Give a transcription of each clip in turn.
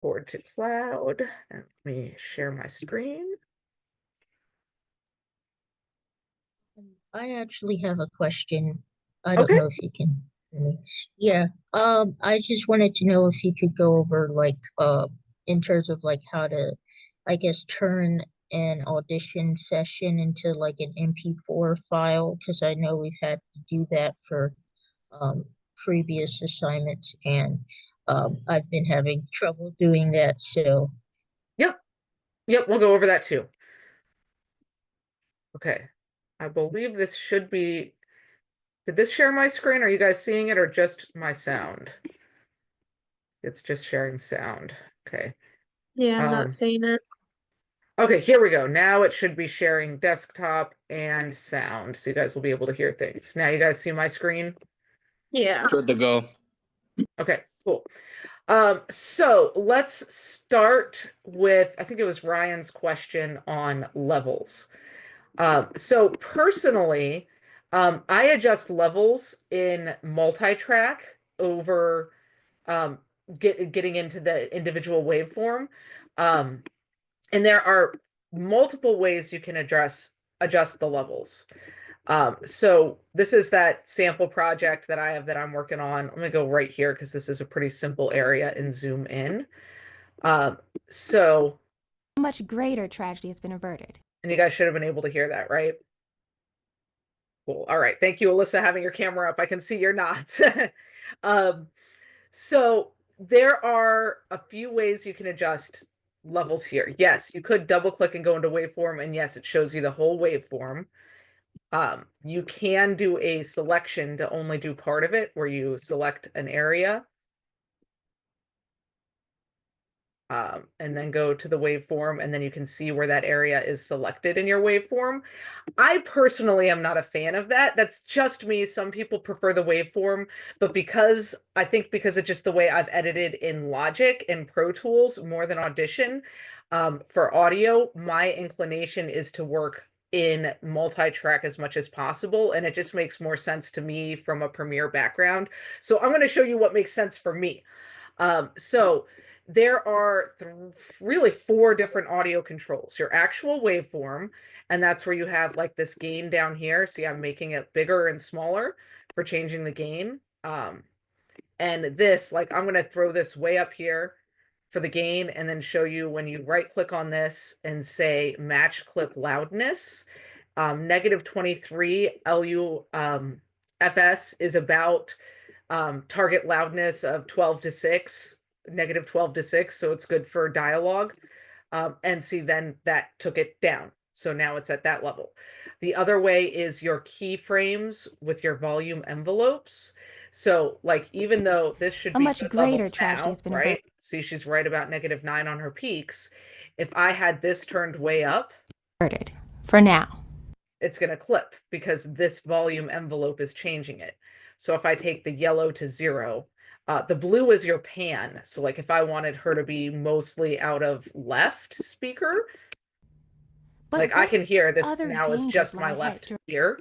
export to cloud. And let me share my screen. I actually have a question. I don't Okay. know if you can hear me. Yeah. I just wanted to know if you could go over in terms of like how to, I guess, turn an audition session into like an MP4 file, because I know we've had to do that for um previous assignments, and I've been having trouble doing that, so Yep. Yep. We'll go over that too. Okay. I believe this should be, did this share my screen? Are you guys seeing it or just my sound? It's just sharing sound. Okay. Yeah, I'm not Um, seeing it. okay, here we go. Now it should be sharing desktop and sound, so you guys will be able to hear things. Now you guys see my screen? Yeah. Good to go. Okay, cool. So let's start with, I think it was Ryan's question on levels. So personally, I adjust levels in multitrack over getting into the individual waveform. Um, and there are multiple ways you can adjust the levels. So this is that sample project that I have that I'm working on. I'm gonna go right here because this is a pretty simple area and zoom in. So, A much greater tragedy has been averted. and you guys should have been able to hear that, right? Cool. All right. Thank you, Alyssa, having your camera up. I can see your nods. So there are a few ways you can adjust levels here. Yes, you could double click and go into waveform, and yes, it shows you the whole waveform. You can do a selection to only do part of it, where you select an area. And then go to the waveform, and then you can see where that area is selected in your waveform. I personally am not a fan of that. That's just me. Some people prefer the waveform, but because it's just the way I've edited in Logic and Pro Tools more than Audition, for audio, my inclination is to work in multi-track as much as possible, and it just makes more sense to me from a Premiere background. So I'm going to show you what makes sense for me. So there are really four different audio controls. Your actual waveform, and that's where you have like this gain down here. See, I'm making it bigger and smaller for changing the gain. And this, like, I'm going to throw this way up here for the gain, and then show you when you right click on this and say match clip loudness. -23 LUFS is about target loudness of 12 to 6, -12 to 6, so it's good for dialogue. And see, then that took it down. So now it's at that level. The other way is your keyframes with your volume envelopes. So like, even though this should A be much good greater levels tragedy now, has been right? averted. See, she's right about -9 on her peaks. If I had this turned way up, For now. it's going to clip because this volume envelope is changing it. So if I take the yellow to 0, the blue is your pan. So like if I wanted her to be mostly out of left speaker, But like I can hear this other now is dangers just lie my ahead left to- ear.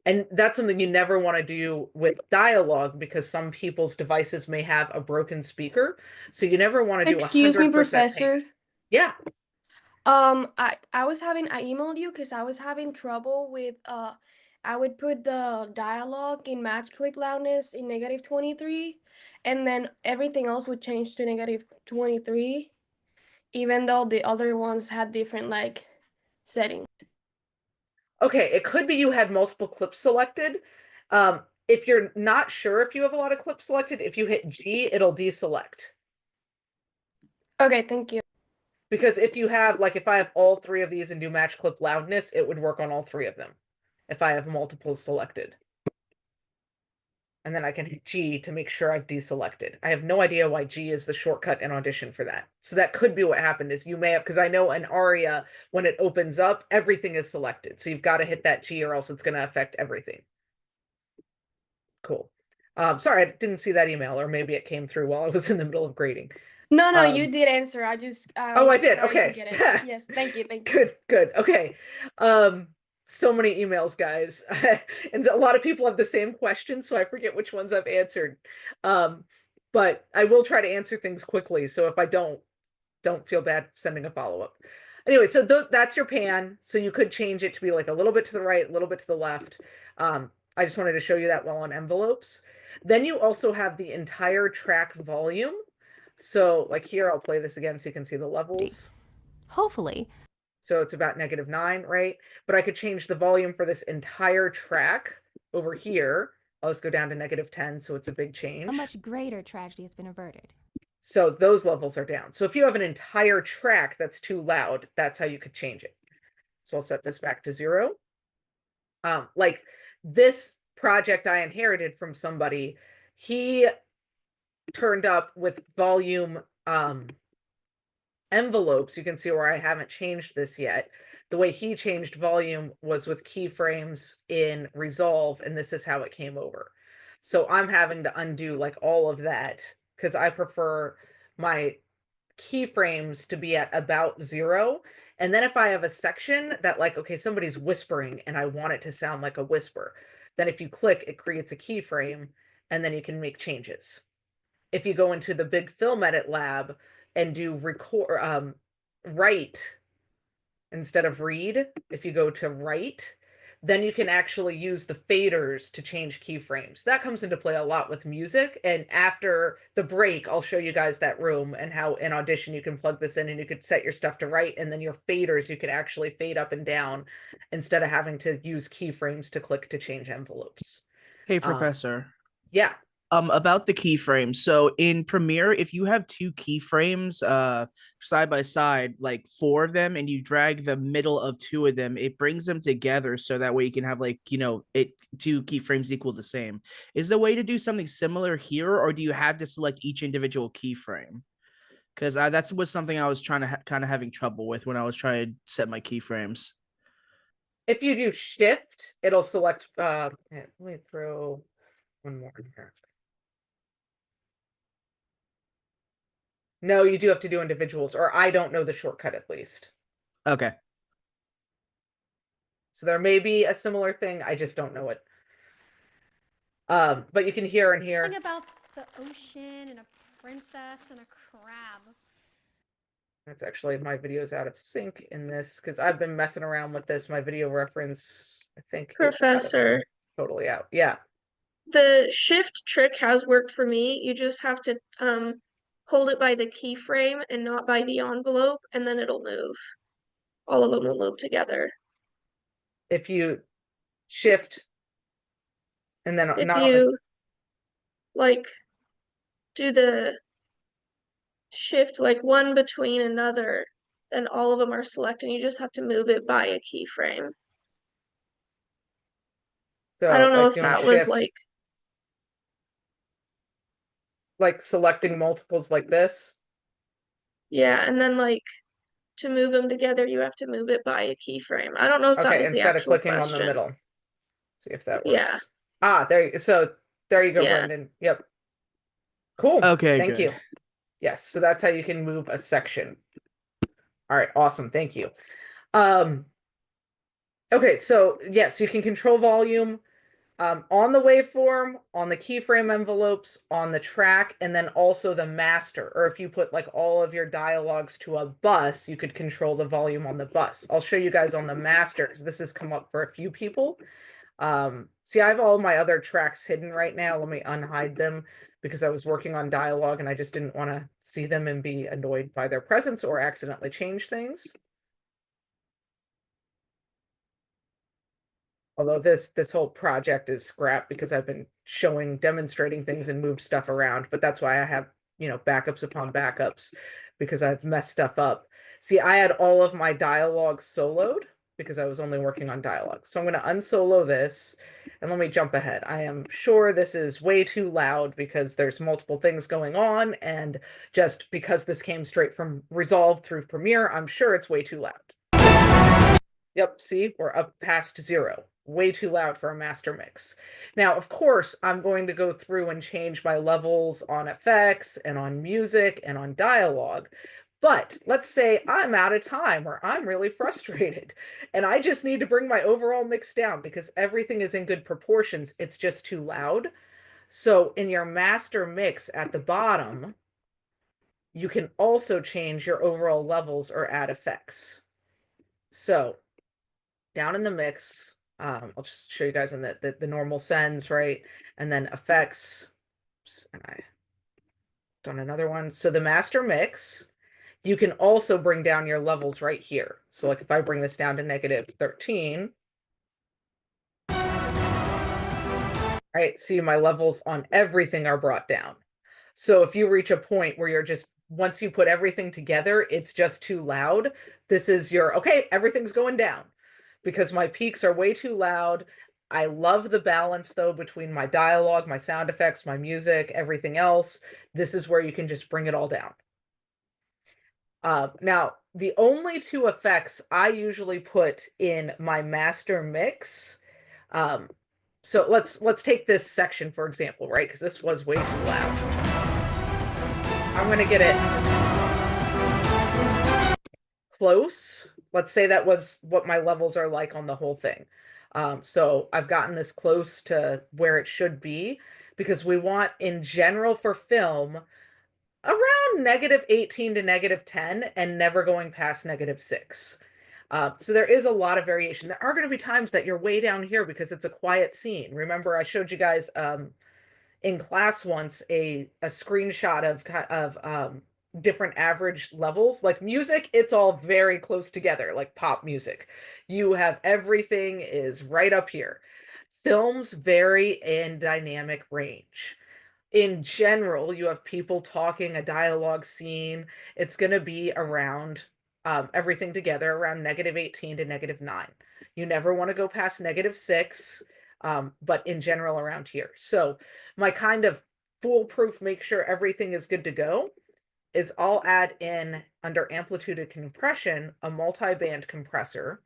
And that's something you never want to do with dialogue, because some people's devices may have a broken speaker. So you never want to do Excuse me, 100% Professor. Yeah. I emailed you because I was having trouble with I would put the dialogue in match clip loudness in -23, and then everything else would change to -23, even though the other ones had different like settings. Okay, it could be you had multiple clips selected. If you're not sure if you have a lot of clips selected, if you hit G, it'll deselect. Okay, thank you. Because if you have, like, if I have all 3 of these and do match clip loudness, it would work on all 3 of them if I have multiples selected. And then I can hit G to make sure I've deselected. I have no idea why G is the shortcut in Audition for that. So that could be what happened, is you may have, because I know in Aria, when it opens up, everything is selected. So you've got to hit that G or else it's going to affect everything. Cool. Sorry, I didn't see that email, or maybe it came through while I was in the middle of grading. No, you did answer. I Oh, I was did. trying to Okay. get it. Yes, thank you. Good. Okay. So many emails, guys. And a lot of people have the same question, so I forget which ones I've answered. but I will try to answer things quickly. So if I don't feel bad sending a follow-up. Anyway, so that's your pan. So you could change it to be like a little bit to the right, a little bit to the left. I just wanted to show you that while on envelopes. Then you also have the entire track volume. So like here, I'll play this again so you can see the levels. Hopefully. So it's about -9, right? But I could change the volume for this entire track over here. I'll just go down to -10, so it's a big change. A much greater tragedy has been averted. So those levels are down. So if you have an entire track that's too loud, that's how you could change it. So I'll set this back to 0. Like this project I inherited from somebody, he turned up with volume envelopes. You can see where I haven't changed this yet. The way he changed volume was with keyframes in Resolve, and this is how it came over. So I'm having to undo like all of that because I prefer my keyframes to be at about 0. And then if I have a section that like, okay, somebody's whispering and I want it to sound like a whisper, then if you click, it creates a keyframe and then you can make changes. If you go into the big film edit lab and do write instead of read, if you go to write, then you can actually use the faders to change keyframes. That comes into play a lot with music. And after the break, I'll show you guys that room and how in Audition you can plug this in and you could set your stuff to write. And then your faders, you can actually fade up and down instead of having to use keyframes to click to change envelopes. Hey, Professor. Yeah. About the keyframes. So in Premiere, if you have two keyframes side by side, like 4 of them, and you drag the middle of 2 of them, it brings them together so that way you can have like, it 2 keyframes equal the same. Is the way to do something similar here, or do you have to select each individual keyframe? Because that was something I was trying to kind of having trouble with when I was trying to set my keyframes. If you do shift, it'll select, let me throw one more in here. No, you do have to do individuals, or I don't know the shortcut at least. Okay. So there may be a similar thing, I just don't know it. But you can hear and hear. Something about the ocean and a princess and a crab. That's actually my video's out of sync in this because I've been messing around with this. My video reference, I think, Professor, totally out. Yeah. the shift trick has worked for me. You just have to hold it by the keyframe and not by the envelope, and then it'll move. All of them will move together. If you shift and then If not you like do the shift like one between another, then all of them are selected. You just have to move it by a keyframe. so I don't know like if that was like selecting multiples like this. yeah, and then like to move them together, you have to move it by a keyframe. I don't know if that Okay, was the instead of actual clicking on the question. middle. See if that works. Yeah. There you go, Yeah. Brendan. Yep. Cool. Okay, Thank good. you. Yes, so that's how you can move a section. All right, awesome. Thank you. Okay, so yes, you can control volume on the waveform, on the keyframe envelopes, on the track, and then also the master. Or if you put like all of your dialogues to a bus, you could control the volume on the bus. I'll show you guys on the master because this has come up for a few people. See, I have all my other tracks hidden right now. Let me unhide them because I was working on dialogue and I just didn't want to see them and be annoyed by their presence or accidentally change things. Although this whole project is scrap because I've been demonstrating things and moved stuff around, but that's why I have, backups upon backups because I've messed stuff up. See, I had all of my dialogue soloed because I was only working on dialogue. So I'm going to unsolo this and let me jump ahead. I am sure this is way too loud because there's multiple things going on, and just because this came straight from Resolve through Premiere, I'm sure it's way too loud. Yep, see, we're up past 0. Way too loud for a master mix. Now, of course, I'm going to go through and change my levels on effects and on music and on dialogue. But let's say I'm out of time or I'm really frustrated and I just need to bring my overall mix down because everything is in good proportions. It's just too loud. So in your master mix at the bottom, you can also change your overall levels or add effects. So down in the mix, I'll just show you guys in the normal sends, right? And then effects, and I done another one. So the master mix, you can also bring down your levels right here. So like if I bring this down to -13, right, see my levels on everything are brought down. So if you reach a point where you're just, once you put everything together, it's just too loud, this is your, okay, everything's going down because my peaks are way too loud. I love the balance though between my dialogue, my sound effects, my music, everything else. This is where you can just bring it all down. Now, the only two effects I usually put in my master mix, so let's take this section for example, right? Because this was way too loud. I'm gonna get it close. Let's say that was what my levels are like on the whole thing. So I've gotten this close to where it should be because we want in general for film around -18 to -10 and never going past -6. So there is a lot of variation. There are going to be times that you're way down here because it's a quiet scene. Remember, I showed you guys in class once a screenshot of different average levels. Like music, it's all very close together, like pop music. You have everything is right up here. Films vary in dynamic range. In general, you have people talking, a dialogue scene. It's going to be around everything together around -18 to -9. You never want to go past -6, but in general around here. So my kind of foolproof, make sure everything is good to go, is I'll add in under amplitude and compression a multi-band compressor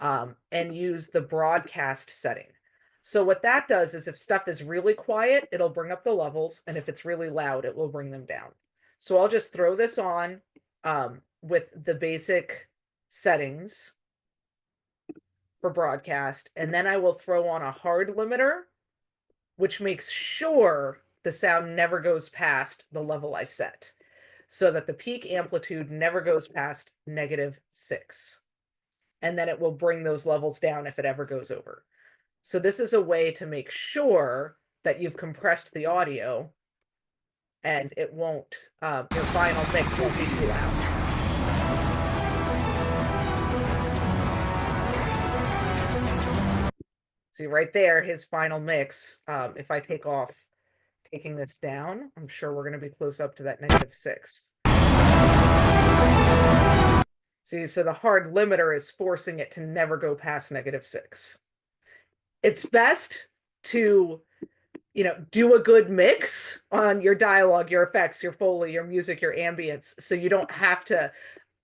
and use the broadcast setting. So what that does is if stuff is really quiet, it'll bring up the levels, and if it's really loud, it will bring them down. So I'll just throw this on with the basic settings for broadcast, and then I will throw on a hard limiter, which makes sure the sound never goes past the level I set, so that the peak amplitude never goes past -6. And then it will bring those levels down if it ever goes over. So this is a way to make sure that you've compressed the audio and it won't, your final mix won't be too loud. See right there, his final mix, if I take off taking this down, I'm sure we're going to be close up to that -6. See, so the hard limiter is forcing it to never go past -6. It's best to, do a good mix on your dialogue, your effects, your Foley, your music, your ambience, so you don't have to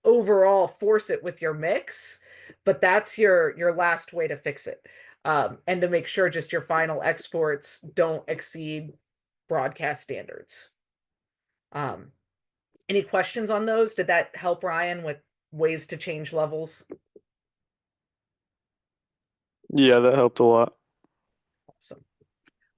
overall force it with your mix, but that's your last way to fix it. And to make sure just your final exports don't exceed broadcast standards. Any questions on those? Did that help Ryan with ways to change levels? Yeah, that helped a lot. Awesome.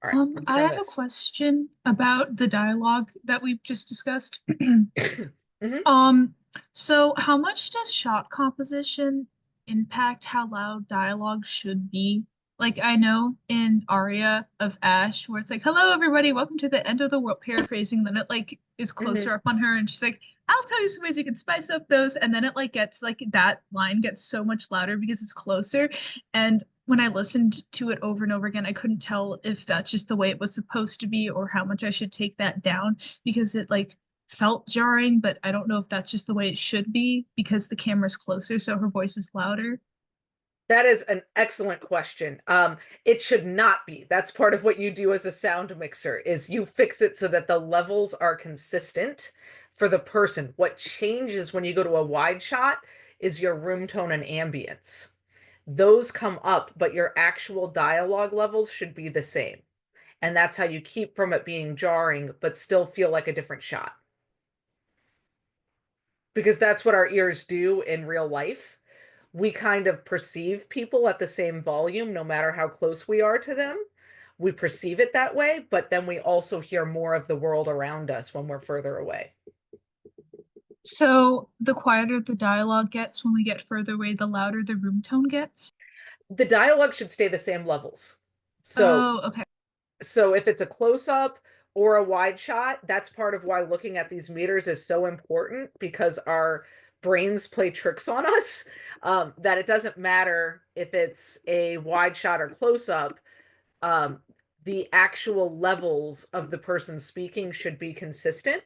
All right, I have a question about the dialogue that we've just discussed. Mhm. So how much does shot composition impact how loud dialogue should be? Like I know in Aria of Ash, where it's like, "Hello, everybody, welcome to the end of the world," paraphrasing, then it like is closer up on her, and she's like, "I'll tell you some ways you can spice up those," and then it like gets like that line gets so much louder because it's closer, and when I listened to it over and over again, I couldn't tell if that's just the way it was supposed to be or how much I should take that down because it like felt jarring, but I don't know if that's just the way it should be because the camera's closer, so her voice is louder. That is an excellent question. It should not be. That's part of what you do as a sound mixer is you fix it so that the levels are consistent for the person. What changes when you go to a wide shot is your room tone and ambience. Those come up, but your actual dialogue levels should be the same. And that's how you keep from it being jarring, but still feel like a different shot. Because that's what our ears do in real life. We kind of perceive people at the same volume, no matter how close we are to them. we perceive it that way, but then we also hear more of the world around us when we're further away. So the quieter the dialogue gets when we get further away, the louder the room tone gets? The dialogue should stay the same levels. Oh, okay. So if it's a close-up or a wide shot, that's part of why looking at these meters is so important, because our brains play tricks on us, that it doesn't matter if it's a wide shot or close-up. The actual levels of the person speaking should be consistent.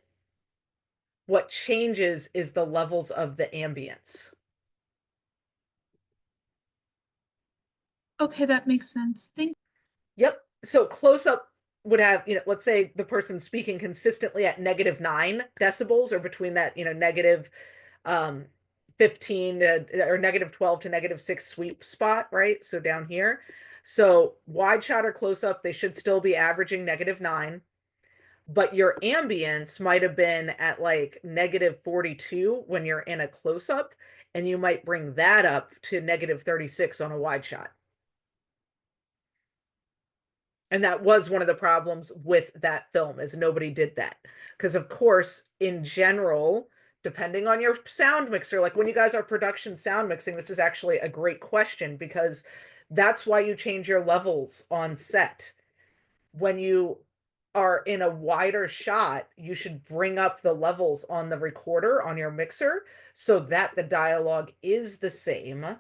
What changes is the levels of the ambience. Okay, that makes sense. Yep. So close up would have, let's say the person speaking consistently at -9 decibels, or between that, negative 15 or -12 to -6 sweep spot, right? So down here. So wide shot or close up, they should still be averaging -9, but your ambience might have been at like -42 when you're in a close up, and you might bring that up to -36 on a wide shot. And that was one of the problems with that film, is nobody did that. Because of course, in general, depending on your sound mixer, like when you guys are production sound mixing, this is actually a great question, because that's why you change your levels on set. When you are in a wider shot, you should bring up the levels on the recorder on your mixer so that the dialogue is the same.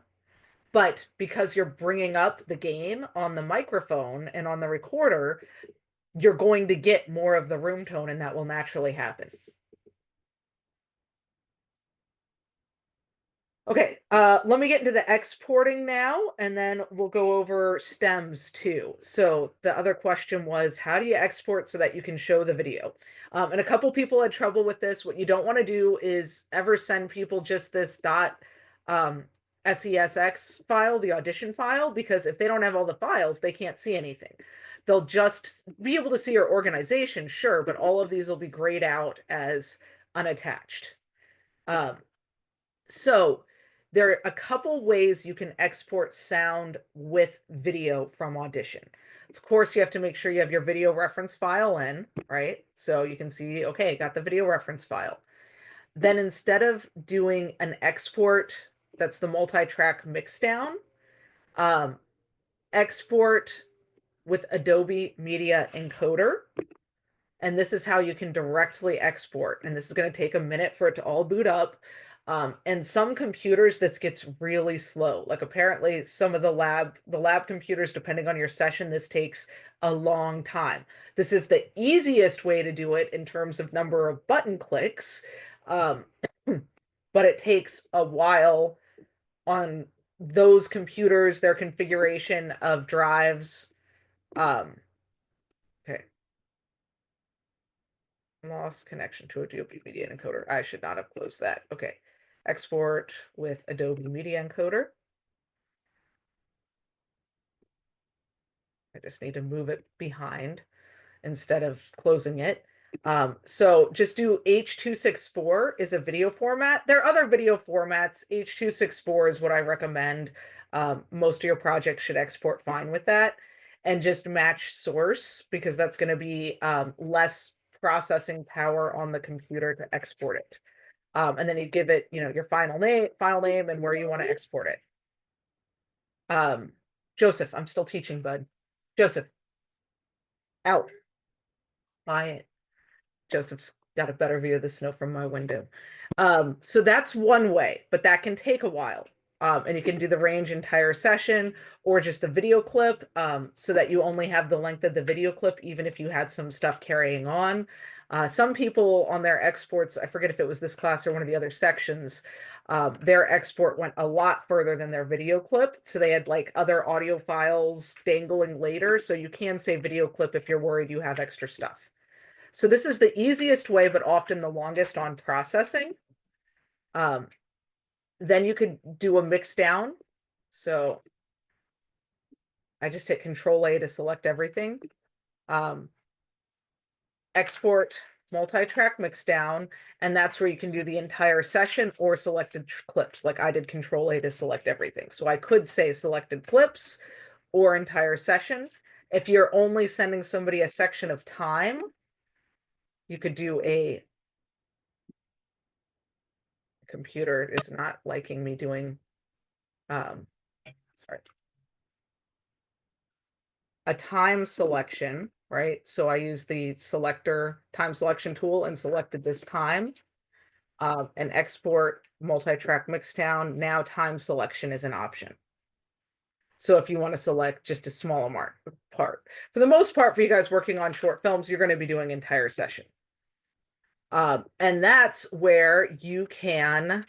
But because you're bringing up the gain on the microphone and on the recorder, you're going to get more of the room tone, and that will naturally happen. Okay, let me get into the exporting now, and then we'll go over stems too. So the other question was, how do you export so that you can show the video? And a couple people had trouble with this. What you don't want to do is ever send people just this .sesx file, the audition file, because if they don't have all the files, they can't see anything. They'll just be able to see your organization, sure, but all of these will be grayed out as unattached. So there are a couple ways you can export sound with video from Audition. Of course, you have to make sure you have your video reference file in, right? So you can see, okay, got the video reference file. Then instead of doing an export, that's the multi-track mixdown, export with Adobe Media Encoder. And this is how you can directly export. And this is going to take a minute for it to all boot up. And some computers, this gets really slow. Like apparently some of the lab computers, depending on your session, this takes a long time. This is the easiest way to do it in terms of number of button clicks. But it takes a while on those computers, their configuration of drives. Okay. Lost connection to Adobe Media Encoder. I should not have closed that. Okay. Export with Adobe Media Encoder. I just need to move it behind instead of closing it. So just do H.264 is a video format. There are other video formats. H.264 is what I recommend. Most of your projects should export fine with that. And just match source, because that's going to be less processing power on the computer to export it. And then you give it, your file name and where you want to export it. Joseph, I'm still teaching, bud. Joseph, out. Quiet. Joseph's got a better view of the snow from my window. So that's one way, but that can take a while. And you can do the range entire session or just the video clip, so that you only have the length of the video clip, even if you had some stuff carrying on. Some people on their exports, I forget if it was this class or one of the other sections, their export went a lot further than their video clip. So they had like other audio files dangling later. So you can say video clip if you're worried you have extra stuff. So this is the easiest way, but often the longest on processing. Then you could do a mix down. So I just hit Control-A to select everything. Export multi-track mix down, and that's where you can do the entire session or selected clips. Like I did Control-A to select everything. So I could say selected clips or entire session. If you're only sending somebody a section of time, you could do a computer is not liking me doing sorry. A time selection, right? So I use the selector time selection tool and selected this time. And export multi-track mixdown. Now time selection is an option. So if you want to select just a small part, for the most part, for you guys working on short films, you're going to be doing entire session. And that's where you can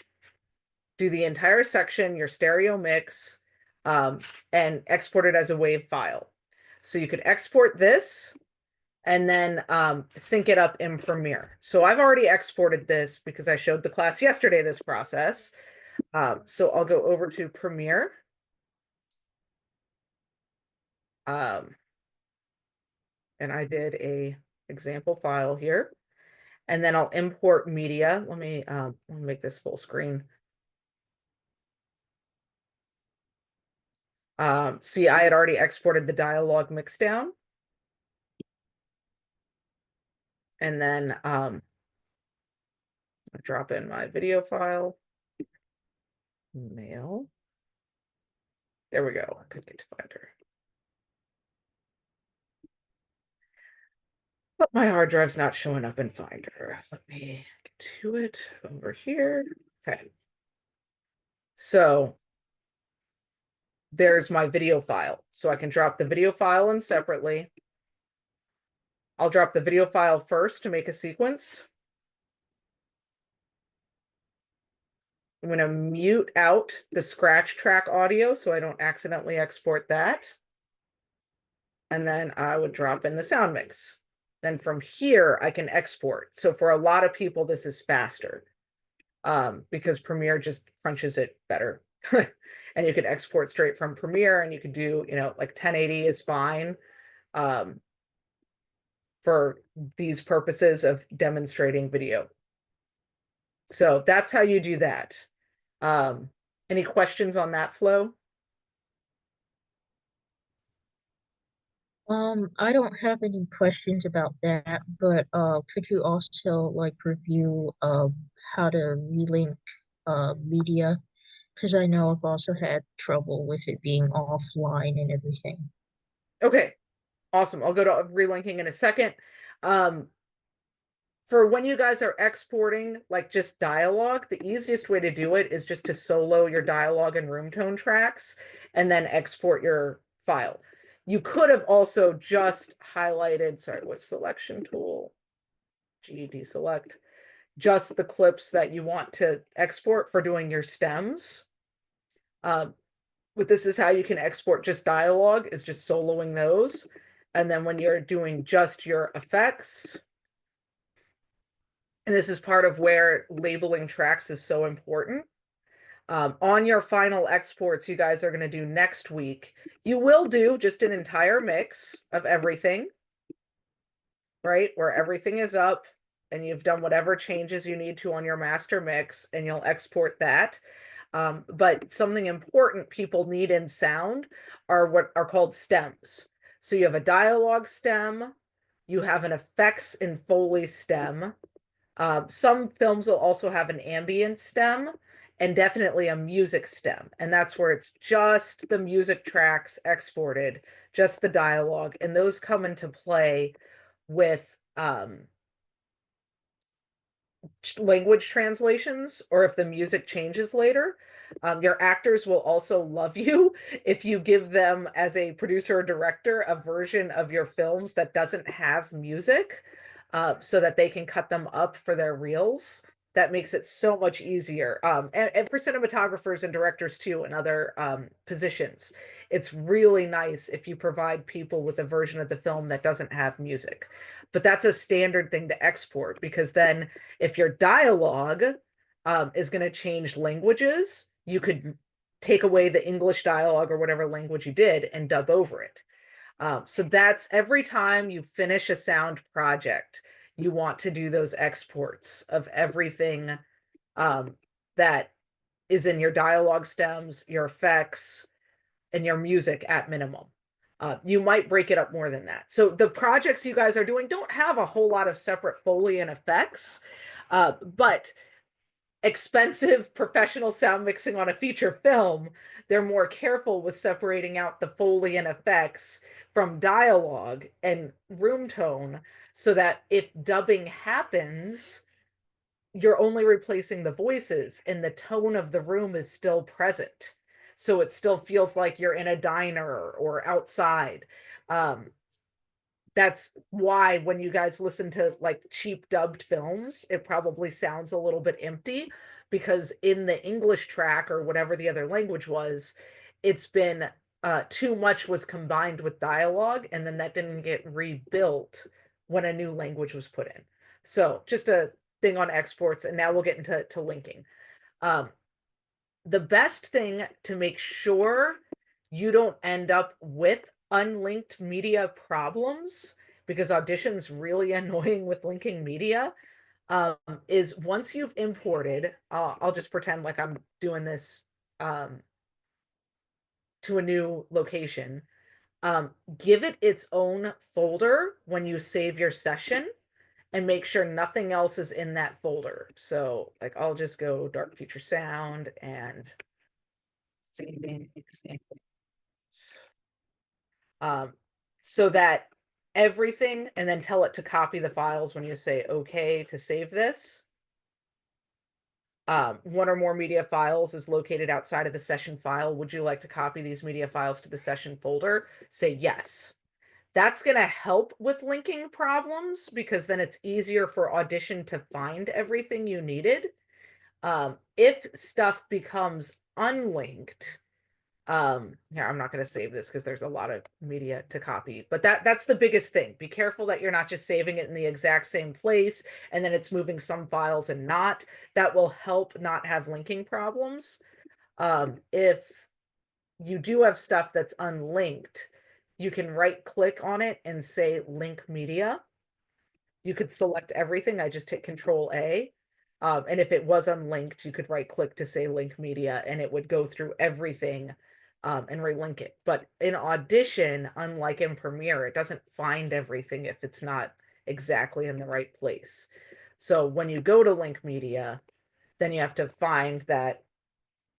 do the entire section, your stereo mix, and export it as a WAV file. So you could export this and then sync it up in Premiere. So I've already exported this because I showed the class yesterday this process. So I'll go over to Premiere. And I did a example file here. And then I'll import media. Let me make this full screen. See, I had already exported the dialogue mixdown. And then I drop in my video file. Mail. There we go. I could get to Finder. But my hard drive's not showing up in Finder. Let me get to it over here. Okay. So there's my video file. So I can drop the video file in separately. I'll drop the video file first to make a sequence. I'm going to mute out the scratch track audio so I don't accidentally export that. And then I would drop in the sound mix. Then from here, I can export. So for a lot of people, this is faster because Premiere just crunches it better. And you could export straight from Premiere, and you could do, like 1080 is fine for these purposes of demonstrating video. So that's how you do that. Any questions on that flow? I don't have any questions about that, but could you also like review how to relink media? Because I know I've also had trouble with it being offline and everything. Okay, awesome. I'll go to relinking in a second. For when you guys are exporting like just dialogue, the easiest way to do it is just to solo your dialogue and room tone tracks and then export your file. You could have also just highlighted, sorry, what selection tool? GED select, just the clips that you want to export for doing your stems. But this is how you can export just dialogue, is just soloing those. And then when you're doing just your effects, and this is part of where labeling tracks is so important. On your final exports you guys are going to do next week, you will do just an entire mix of everything, right? Where everything is up and you've done whatever changes you need to on your master mix, and you'll export that. But something important people need in sound are what are called stems. So you have a dialogue stem, you have an effects and Foley stem. Some films will also have an ambient stem and definitely a music stem. And that's where it's just the music tracks exported, just the dialogue. And those come into play with language translations, or if the music changes later. Your actors will also love you if you give them, as a producer or director, a version of your films that doesn't have music, so that they can cut them up for their reels. That makes it so much easier. And for cinematographers and directors too, and other positions, it's really nice if you provide people with a version of the film that doesn't have music. But that's a standard thing to export, because then if your dialogue is going to change languages, you could take away the English dialogue or whatever language you did and dub over it. So that's every time you finish a sound project, you want to do those exports of everything that is in your dialogue stems, your effects, and your music at minimum. You might break it up more than that. So the projects you guys are doing don't have a whole lot of separate Foley and effects, but expensive professional sound mixing on a feature film, they're more careful with separating out the Foley and effects from dialogue and room tone so that if dubbing happens, you're only replacing the voices and the tone of the room is still present. So it still feels like you're in a diner or outside. That's why when you guys listen to like cheap dubbed films, it probably sounds a little bit empty because in the English track or whatever the other language was, it's been too much was combined with dialogue and then that didn't get rebuilt when a new language was put in. So just a thing on exports, and now we'll get into linking. The best thing to make sure you don't end up with unlinked media problems, because Audition's really annoying with linking media, is once you've imported, I'll just pretend like I'm doing this to a new location. Give it its own folder when you save your session and make sure nothing else is in that folder. So like I'll just go dark future sound and saving examples. So that everything, and then tell it to copy the files when you say okay to save this. One or more media files is located outside of the session file. Would you like to copy these media files to the session folder? Say yes. That's going to help with linking problems because then it's easier for Audition to find everything you needed. If stuff becomes unlinked, here, I'm not going to save this because there's a lot of media to copy, but that's the biggest thing. Be careful that you're not just saving it in the exact same place and then it's moving some files and not. That will help not have linking problems. If you do have stuff that's unlinked, you can right click on it and say link media. You could select everything. I just hit Control A. And if it was unlinked, you could right click to say link media and it would go through everything and relink it. But in Audition, unlike in Premiere, it doesn't find everything if it's not exactly in the right place. So when you go to link media, then you have to find that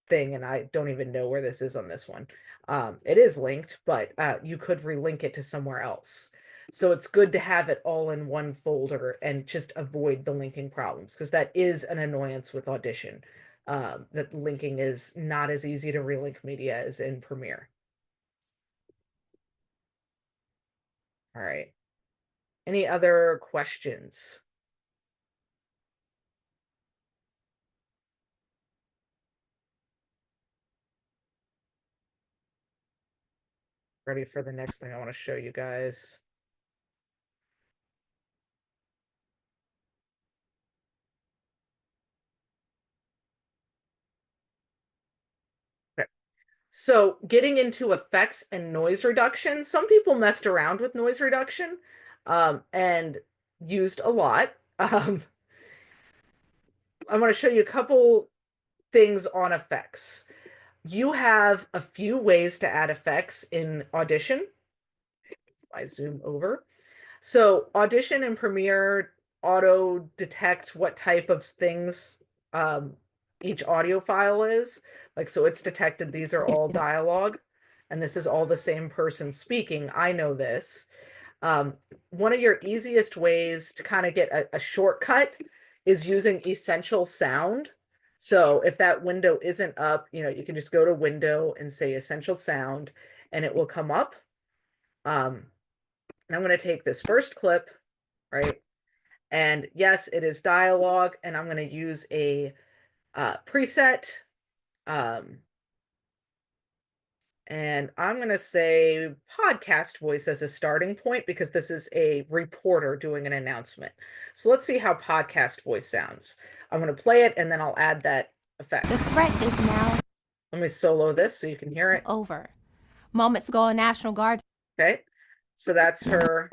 thing, and I don't even know where this is on this one. It is linked, but you could relink it to somewhere else. So it's good to have it all in one folder and just avoid the linking problems, because that is an annoyance with Audition. That linking is not as easy to relink media as in Premiere. All right. Any other questions? Ready for the next thing I want to show you guys. Okay. So getting into effects and noise reduction, some people messed around with noise reduction and used a lot. I'm going to show you a couple things on effects. You have a few ways to add effects in Audition. I zoom over. So Audition and Premiere auto detect what type of things each audio file is. Like, so it's detected these are all dialogue and this is all the same person speaking. I know this. One of your easiest ways to kind of get a shortcut is using Essential Sound. So if that window isn't up, you can just go to Window and say Essential Sound and it will come up. And I'm going to take this first clip, right? And yes, it is dialogue, and I'm going to use a preset. And I'm going to say podcast voice as a starting point because this is a reporter doing an announcement. So let's see how podcast voice sounds. I'm going to play it and then I'll add that effect. The threat is now Let me solo this so you can hear it. over. Moments ago, a National Guard. Okay. So that's her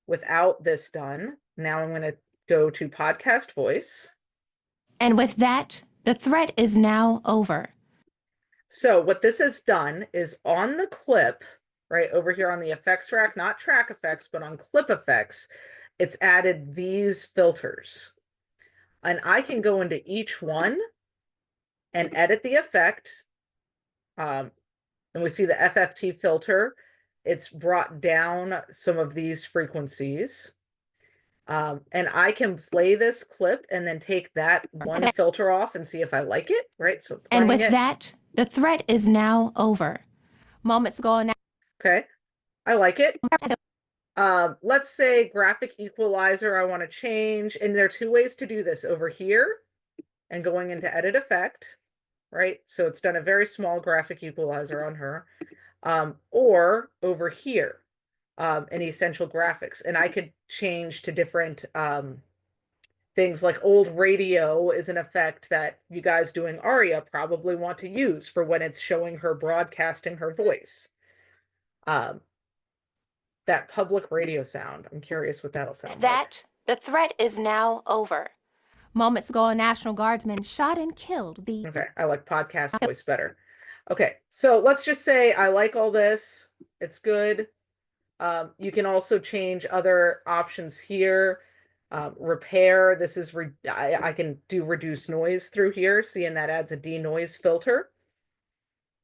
without this done. Now I'm going to go to podcast voice. And with that, the threat is now over. So what this has done is on the clip, right over here on the effects rack, not track effects, but on clip effects, it's added these filters. And I can go into each one and edit the effect. And we see the FFT filter. It's brought down some of these frequencies. And I can play this clip and then take that one filter off and see if I like it, right? So And playing with it. that, the threat is now over. Moments ago now. Okay, I like it. Let's say graphic equalizer, I want to change, and there are two ways to do this: over here and going into edit effect, right? So it's done a very small graphic equalizer on her, or over here in essential graphics, and I could change to different things. Like old radio is an effect that you guys doing Aria probably want to use for when it's showing her broadcasting her voice. That public radio sound, I'm curious what that'll sound like. The threat is now over. Moments ago, a National Guardsman shot and killed the. Okay, I like podcast voice better. Okay, so let's just say I like all this. It's good. You can also change other options here. Repair, this is, I can do reduce noise through here, seeing that adds a denoise filter.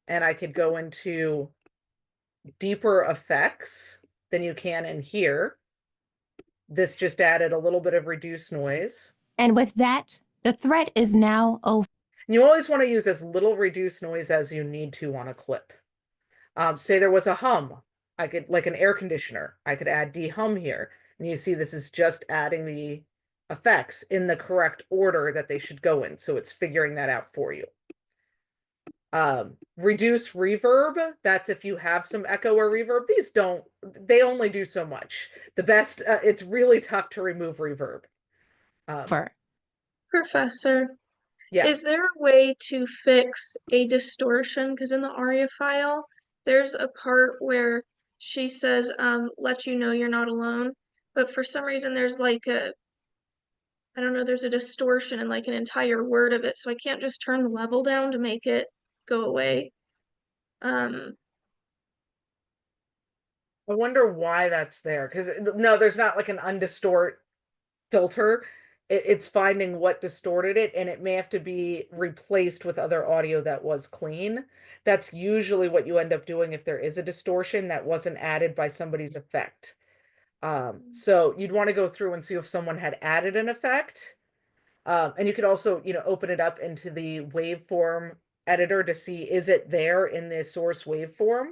And I could go into deeper effects than you can in here. This just added a little bit of reduced noise. And with that, the threat is now over. You always want to use as little reduced noise as you need to on a clip. Say there was a hum. I could, like an air conditioner, I could add de-hum here. And you see this is just adding the effects in the correct order that they should go in. So it's figuring that out for you. Reduce reverb, that's if you have some echo or reverb. These don't, they only do so much. The best, it's really tough to remove reverb. Professor, Yeah. is there a way to fix a distortion? Because in the ARIA file, there's a part where she says, let you know you're not alone. But for some reason, there's like I don't know, there's a distortion in like an entire word of it. So I can't just turn the level down to make it go away. I wonder why that's there. Because no, there's not like an undistort filter. It's finding what distorted it, and it may have to be replaced with other audio that was clean. That's usually what you end up doing if there is a distortion that wasn't added by somebody's effect. So you'd want to go through and see if someone had added an effect. And you could also, open it up into the waveform editor to see, is it there in the source waveform?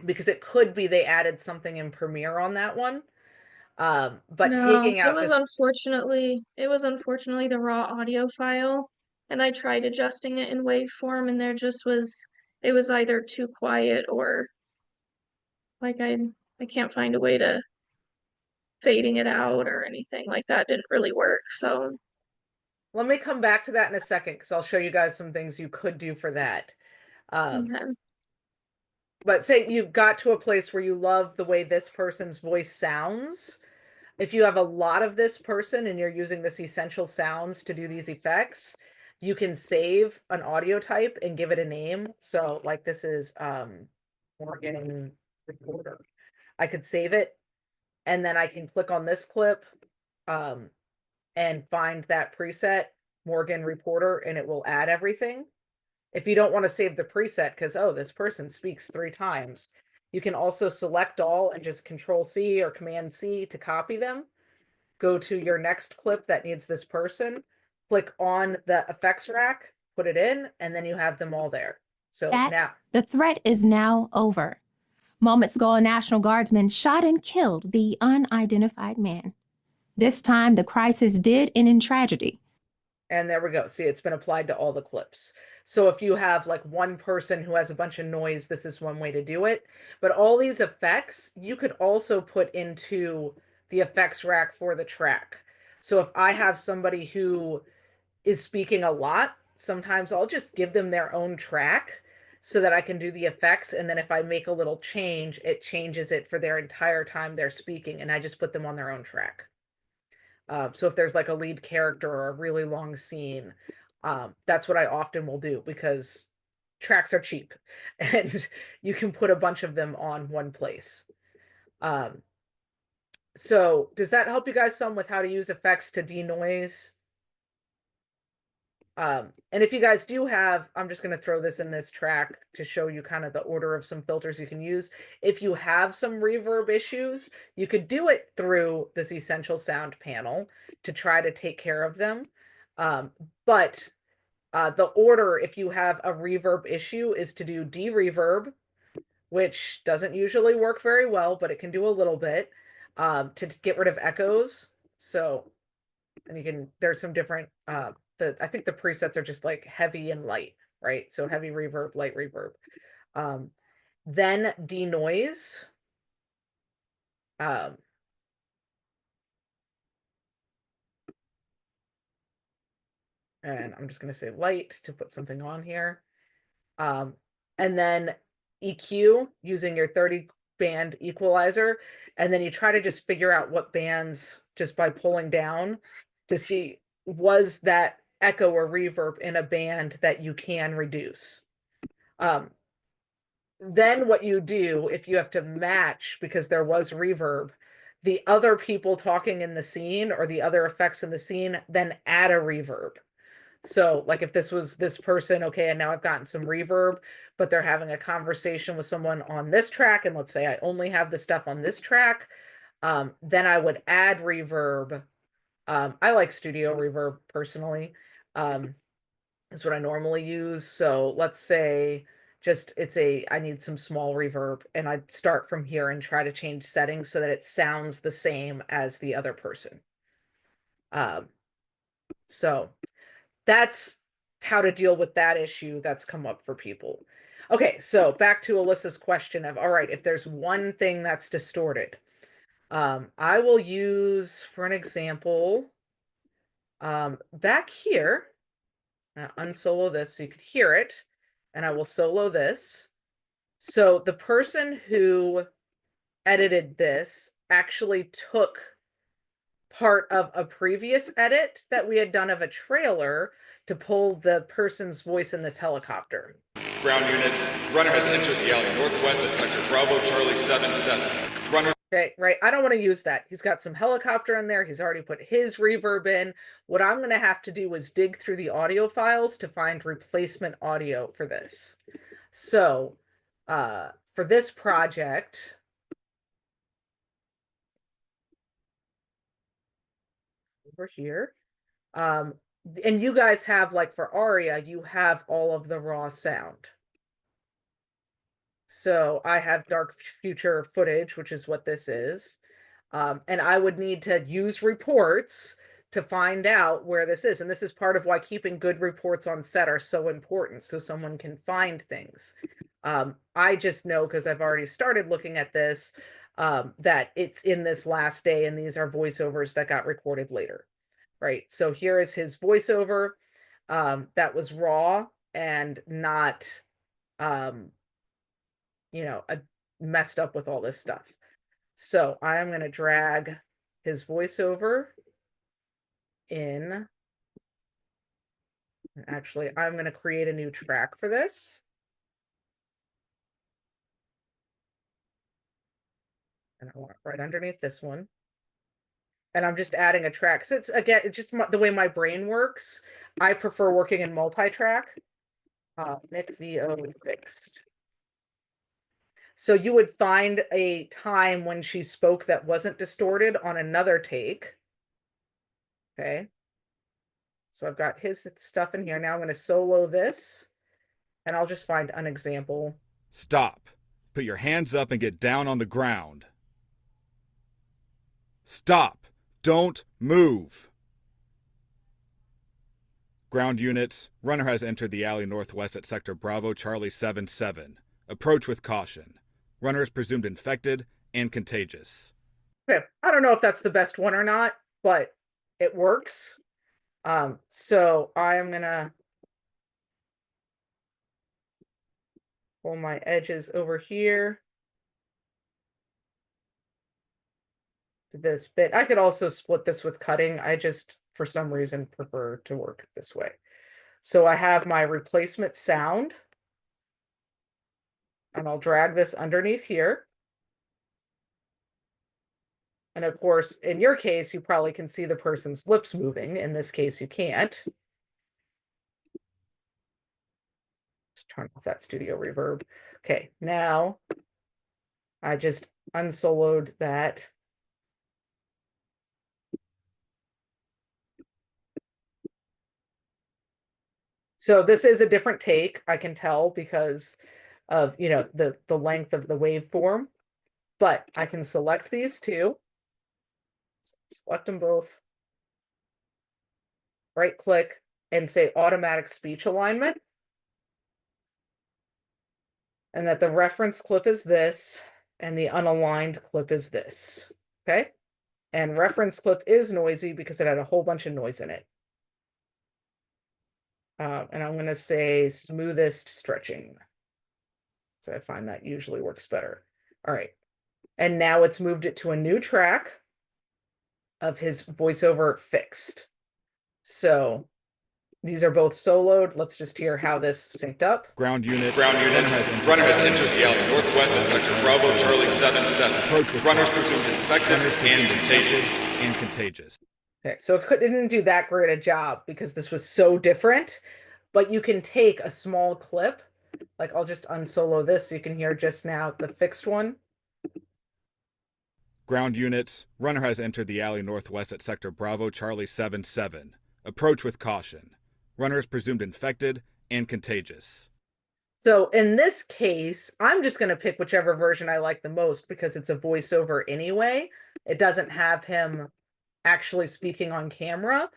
Because it could be they added something in Premiere on that one. But no, taking out it was unfortunately the raw audio file, and I tried adjusting it in waveform, and it was either too quiet or like I can't find a way to fading it out or anything like that didn't really work. So let me come back to that in a second, because I'll show you guys some things you could do for that. okay. But say you got to a place where you love the way this person's voice sounds. If you have a lot of this person and you're using this essential sounds to do these effects, you can save an audio type and give it a name. So like this is Morgan Reporter. I could save it, and then I can click on this clip and find that preset, Morgan Reporter, and it will add everything. If you don't want to save the preset because, oh, this person speaks 3 times, you can also select all and just Control C or Command C to copy them. Go to your next clip that needs this person, click on the effects rack, put it in, and then you have them all there. So now the threat is now over. Moments ago, a National Guardsman shot and killed the unidentified man. This time, the crisis did end in tragedy. And there we go. See, it's been applied to all the clips. So if you have like one person who has a bunch of noise, this is one way to do it. But all these effects, you could also put into the effects rack for the track. So if I have somebody who is speaking a lot, sometimes I'll just give them their own track so that I can do the effects. And then if I make a little change, it changes it for their entire time they're speaking. And I just put them on their own track. So if there's like a lead character or a really long scene, that's what I often will do, because tracks are cheap and you can put a bunch of them on one place. So does that help you guys some with how to use effects to denoise? And if you guys do have, I'm just going to throw this in this track to show you kind of the order of some filters you can use. If you have some reverb issues, you could do it through this Essential Sound panel to try to take care of them. But the order, if you have a reverb issue, is to do de-reverb, which doesn't usually work very well, but it can do a little bit, to get rid of echoes. So, and you can, there's some different, I think the presets are just like heavy and light, right? So heavy reverb, light reverb. Then denoise. And I'm just going to say light to put something on here. And then EQ using your 30 band equalizer. And then you try to just figure out what bands just by pulling down to see, was that echo or reverb in a band that you can reduce. Then what you do, if you have to match, because there was reverb, the other people talking in the scene or the other effects in the scene, then add a reverb. So like if this was this person, okay, and now I've gotten some reverb, but they're having a conversation with someone on this track, and let's say I only have the stuff on this track, then I would add reverb. I like studio reverb personally. Is what I normally use. So let's say just I need some small reverb, and I'd start from here and try to change settings so that it sounds the same as the other person. So that's how to deal with that issue that's come up for people. Okay, so back to Alyssa's question of, all right, if there's one thing that's distorted, I will use, for an example, back here, unsolo this so you could hear it, and I will solo this. So the person who edited this actually took part of a previous edit that we had done of a trailer to pull the person's voice in this helicopter. Ground units, runner has entered the alley northwest at sector Bravo Charlie 77. Runner. Okay, right. I don't want to use that. He's got some helicopter in there. He's already put his reverb in. What I'm going to have to do is dig through the audio files to find replacement audio for this. So, for this project, over here, and you guys have, like for Aria, you have all of the raw sound. So I have dark future footage, which is what this is. And I would need to use reports to find out where this is. And this is part of why keeping good reports on set are so important, so someone can find things. I just know, because I've already started looking at this, that it's in this last day, and these are voiceovers that got recorded later, right? So here is his voiceover that was raw and not, messed up with all this stuff. So I'm going to drag his voiceover in. Actually, I'm going to create a new track for this. And I want it right underneath this one. And I'm just adding a track. So it's, again, it's just the way my brain works. I prefer working in multi-track. Nick VO fixed. So you would find a time when she spoke that wasn't distorted on another take. Okay. So I've got his stuff in here. Now I'm going to solo this, and I'll just find an example. Stop. Put your hands up and get down on the ground. Stop. Don't move. Ground units, runner has entered the alley northwest at sector Bravo Charlie 77. Approach with caution. Runner is presumed infected and contagious. Okay, I don't know if that's the best one or not, but it works. So I'm gonna pull my edges over here to this bit. I could also split this with cutting. I just, for some reason, prefer to work this way. So I have my replacement sound. And I'll drag this underneath here. And of course, in your case, you probably can see the person's lips moving. In this case, you can't. Just turn off that studio reverb. Okay, now I just unsoloed that. So this is a different take, I can tell, because of, you know, the length of the waveform. But I can select these two. Select them both. Right click and say automatic speech alignment. And that the reference clip is this and the unaligned clip is this. Okay. And reference clip is noisy because it had a whole bunch of noise in it. And I'm going to say smoothest stretching. So I find that usually works better. All right. And now it's moved it to a new track of his voiceover fixed. So these are both soloed. Let's just hear how this synced up. Ground unit. Runner has entered the alley northwest at sector Bravo Charlie 7-7. Runners presumed infected and contagious. Okay, so it didn't do that great a job because this was so different, but you can take a small clip, like I'll just unsolo this so you can hear just now the fixed one. Ground units, runner has entered the alley northwest at sector Bravo Charlie 7-7. Approach with caution. Runner is presumed infected and contagious. So in this case, I'm just going to pick whichever version I like the most because it's a voiceover anyway. It doesn't have him actually speaking on camera,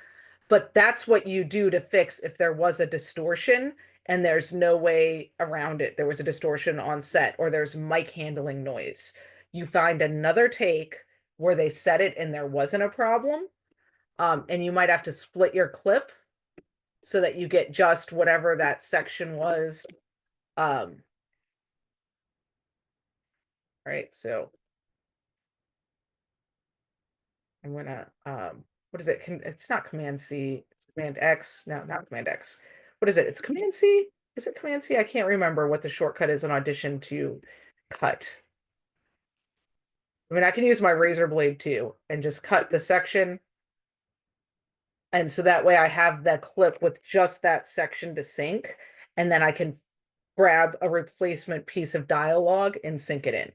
but that's what you do to fix if there was a distortion and there's no way around it. There was a distortion on set or there's mic handling noise. You find another take where they set it and there wasn't a problem. And you might have to split your clip so that you get just whatever that section was. Right, so I'm gonna, what is it? It's not Command C, it's Command X. No, not Command X. What is it? It's Command C? Is it Command C? I can't remember what the shortcut is in Audition to cut. I mean, I can use my razor blade too and just cut the section. And so that way I have that clip with just that section to sync, and then I can grab a replacement piece of dialogue and sync it in.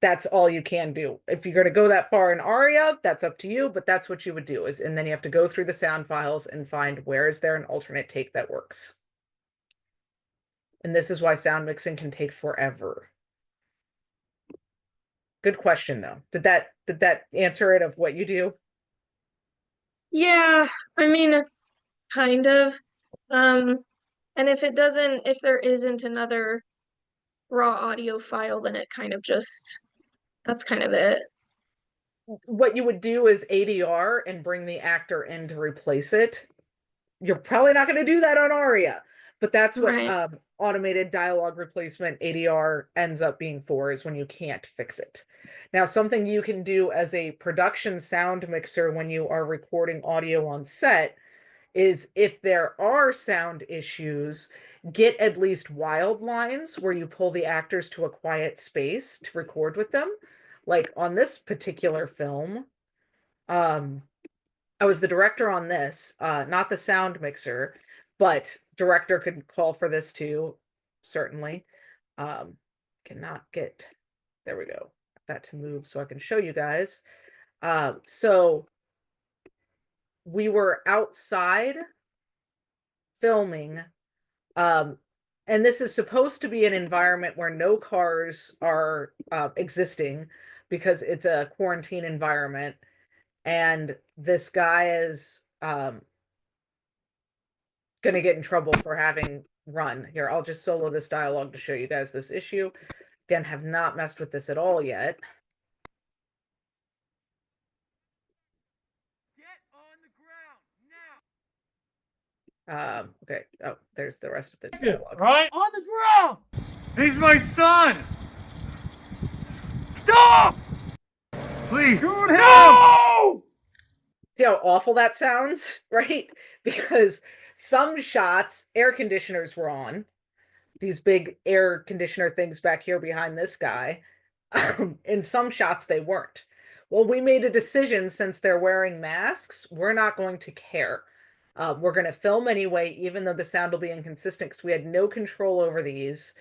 That's all you can do. If you're going to go that far in Aria, that's up to you, but that's what you would do is, and then you have to go through the sound files and find where is there an alternate take that works. And this is why sound mixing can take forever. Good question though. Did that answer it of what you do? Yeah, I mean, kind of. And if there isn't another raw audio file, then it kind of just, that's kind of it. What you would do is ADR and bring the actor in to replace it. You're probably not going to do that on Aria, but that's what Right. Automated dialogue replacement ADR ends up being for, is when you can't fix it. Now, something you can do as a production sound mixer when you are recording audio on set is, if there are sound issues, get at least wild lines where you pull the actors to a quiet space to record with them. Like on this particular film, I was the director on this, not the sound mixer, but director could call for this too, certainly. Cannot get, there we go, that to move so I can show you guys. So we were outside filming, and this is supposed to be an environment where no cars are existing because it's a quarantine environment. And this guy is gonna get in trouble for having run. Here, I'll just solo this dialogue to show you guys this issue. Again, have not messed with this at all yet. Okay. Oh, there's the rest of this dialogue. Right? On the ground! He's my son! Stop! Please! Shoot him! No! See how awful that sounds, right? Because some shots, air conditioners were on. these big air conditioner things back here behind this guy. In some shots, they weren't. Well, we made a decision since they're wearing masks, we're not going to care. We're going to film anyway, even though the sound will be inconsistent because we had no control over these.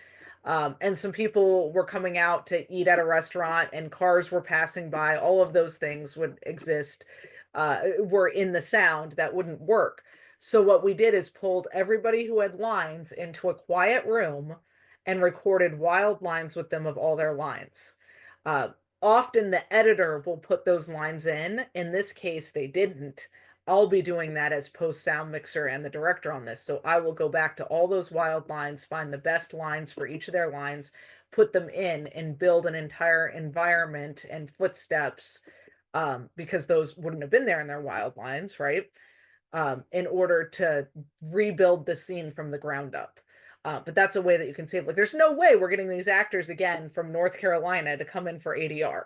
And some people were coming out to eat at a restaurant and cars were passing by. All of those things would exist, were in the sound that wouldn't work. So what we did is pulled everybody who had lines into a quiet room and recorded wild lines with them of all their lines. Uh, Often the editor will put those lines in. In this case, they didn't. I'll be doing that as post sound mixer and the director on this. So I will go back to all those wild lines, find the best lines for each of their lines, put them in, and build an entire environment and footsteps, because those wouldn't have been there in their wild lines, right? In order to rebuild the scene from the ground up. But that's a way that you can save. Like, there's no way we're getting these actors again from North Carolina to come in for ADR.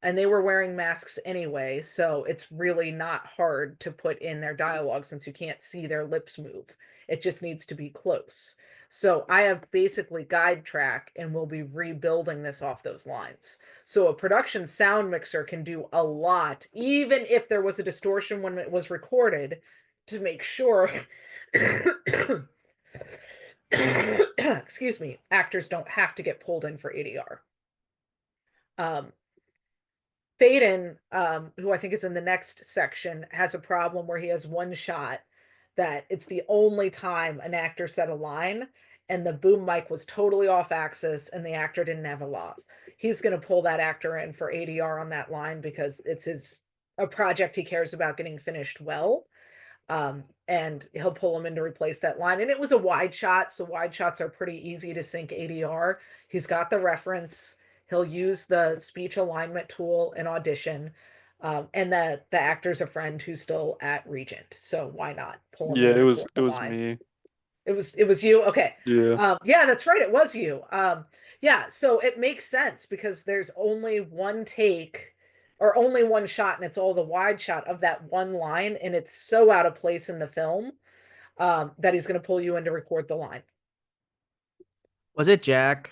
And they were wearing masks anyway, so it's really not hard to put in their dialogue since you can't see their lips move. It just needs to be close. So I have basically guide track and we'll be rebuilding this off those lines. So a production sound mixer can do a lot, even if there was a distortion when it was recorded, to make sure excuse me, actors don't have to get pulled in for ADR. Faden, who I think is in the next section, has a problem where he has one shot that it's the only time an actor said a line and the boom mic was totally off axis and the actor didn't have a laugh. He's going to pull that actor in for ADR on that line because it's a project he cares about getting finished well. And he'll pull him in to replace that line. And it was a wide shot, so wide shots are pretty easy to sync ADR. He's got the reference. He'll use the speech alignment tool in Audition. And the actor's a friend who's still at Regent, so why not pull him Yeah, in to it was record it the was line? me. It was you? Okay. Yeah. Yeah, that's right. It was you. Yeah, so it makes sense because there's only one take or only one shot, and it's all the wide shot of that one line, and it's so out of place in the film, that he's going to pull you in to record the line. Was it Jack?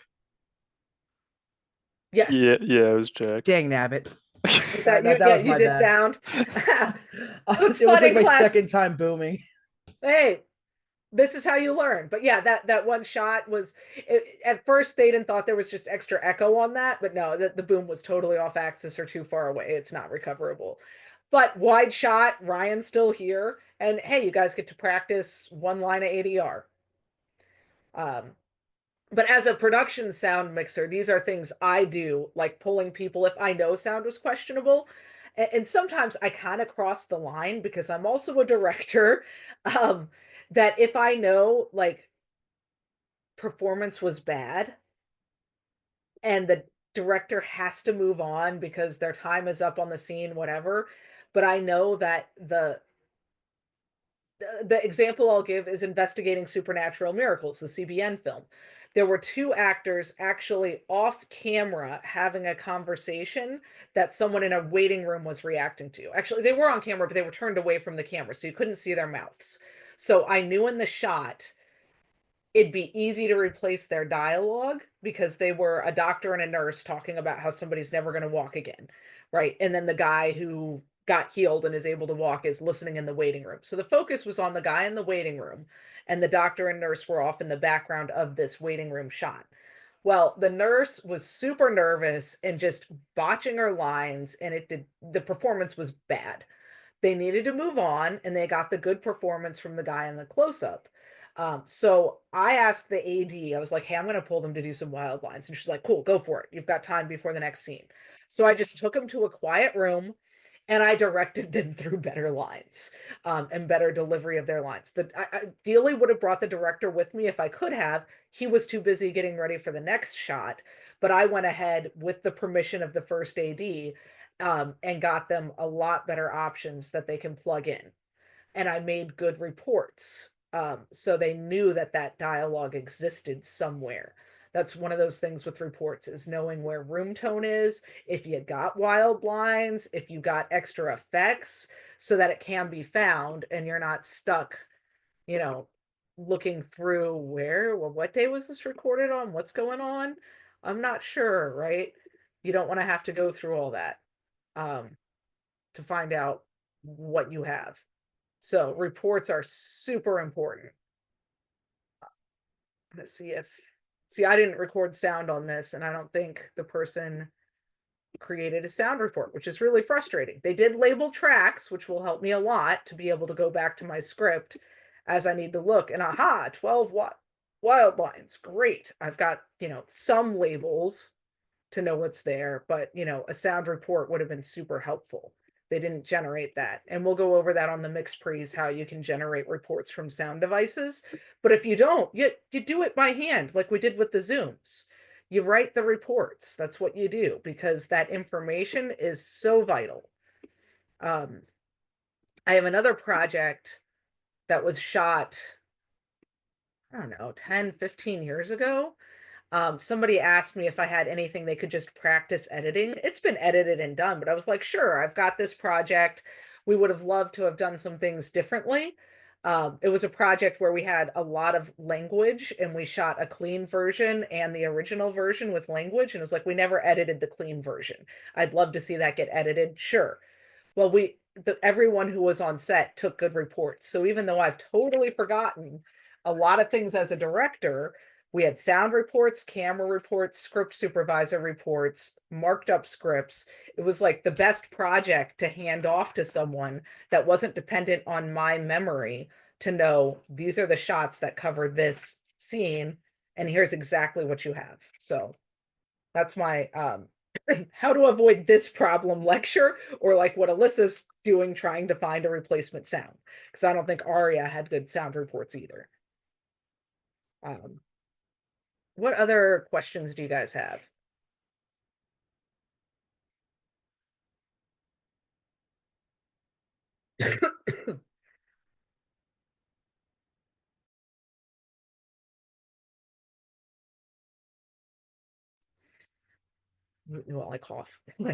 Yes. Yeah, it was Jack. Dang nabbit. Was that you? That Yeah, was you my did bad. sound. It It's was fun like in my class. second time booming. Hey, this is how you learn. But yeah, that one shot was, at first they didn't thought there was just extra echo on that, but no, the boom was totally off axis or too far away. It's not recoverable. But wide shot, Ryan's still here, and hey, you guys get to practice one line of ADR. But as a production sound mixer, these are things I do, like pulling people if I know sound was questionable. And sometimes I kind of cross the line because I'm also a director. That if I know like performance was bad and the director has to move on because their time is up on the scene, whatever. But I know that the example I'll give is Investigating Supernatural Miracles, the CBN film. There were two actors actually off camera having a conversation that someone in a waiting room was reacting to. Actually, they were on camera, but they were turned away from the camera, so you couldn't see their mouths. So I knew in the shot it'd be easy to replace their dialogue because they were a doctor and a nurse talking about how somebody's never going to walk again, right? And then the guy who got healed and is able to walk is listening in the waiting room. So the focus was on the guy in the waiting room, and the doctor and nurse were off in the background of this waiting room shot. Well, the nurse was super nervous and just botching her lines, and the performance was bad. They needed to move on, and they got the good performance from the guy in the close up. So I asked the AD, I was like, hey, I'm going to pull them to do some wild lines. And she's like, cool, go for it. You've got time before the next scene. So I just took them to a quiet room and I directed them through better lines, and better delivery of their lines. I ideally would have brought the director with me if I could have. He was too busy getting ready for the next shot, but I went ahead with the permission of the first AD, and got them a lot better options that they can plug in. And I made good reports. So they knew that that dialogue existed somewhere. That's one of those things with reports, is knowing where room tone is, if you got wild lines, if you got extra effects, so that it can be found and you're not stuck, you know, looking through what day was this recorded on? What's going on? I'm not sure, right? You don't want to have to go through all that to find out what you have. So reports are super important. Let's see, I didn't record sound on this, and I don't think the person created a sound report, which is really frustrating. They did label tracks, which will help me a lot to be able to go back to my script as I need to look. And aha, 12 wild lines. Great. I've got, some labels to know what's there, but, a sound report would have been super helpful. They didn't generate that. And we'll go over that on the mix pre's, how you can generate reports from sound devices. But if you don't, you do it by hand, like we did with the Zooms. You write the reports. That's what you do, because that information is so vital. I have another project that was shot, I don't know, 10, 15 years ago. Somebody asked me if I had anything they could just practice editing. It's been edited and done, but I was like, sure, I've got this project. We would have loved to have done some things differently. It was a project where we had a lot of language and we shot a clean version and the original version with language. And it was like, we never edited the clean version. I'd love to see that get edited. Sure. Well, everyone who was on set took good reports. So even though I've totally forgotten a lot of things as a director, we had sound reports, camera reports, script supervisor reports, marked up scripts. It was like the best project to hand off to someone that wasn't dependent on my memory to know these are the shots that cover this scene, and here's exactly what you have. So that's my how to avoid this problem lecture, or like what Alyssa's doing trying to find a replacement sound, because I don't think Aria had good sound reports either. What other questions do you guys have? Well, I cough. All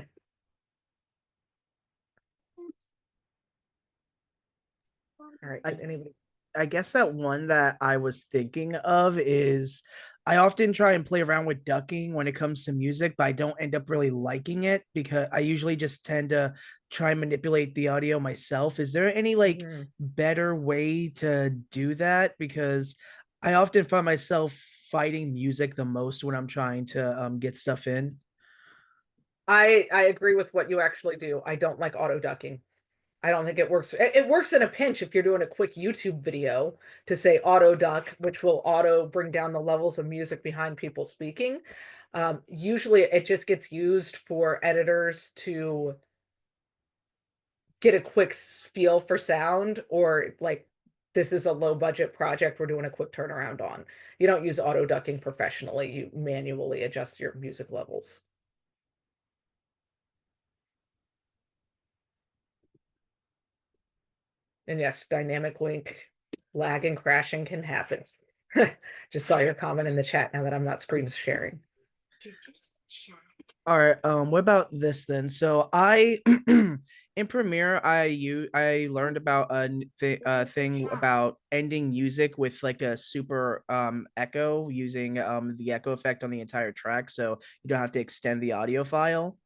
right, did anybody? I guess that one that I was thinking of is I often try and play around with ducking when it comes to music, but I don't end up really liking it because I usually just tend to try and manipulate the audio myself. Is there any better way to do that? Because I often find myself fighting music the most when I'm trying to get stuff in. I agree with what you actually do. I don't like auto ducking. I don't think it works. It works in a pinch if you're doing a quick YouTube video to say auto duck, which will auto bring down the levels of music behind people speaking. Usually it just gets used for editors to get a quick feel for sound, or like, this is a low budget project we're doing a quick turnaround on. You don't use auto ducking professionally. You manually adjust your music levels. And yes, dynamic link lag and crashing can happen. Just saw your comment in the chat now that I'm not screen sharing. All right. What about this then? So I in Premiere, I learned about a thing about ending music with like a super echo, using the echo effect on the entire track, so you don't have to extend the audio file.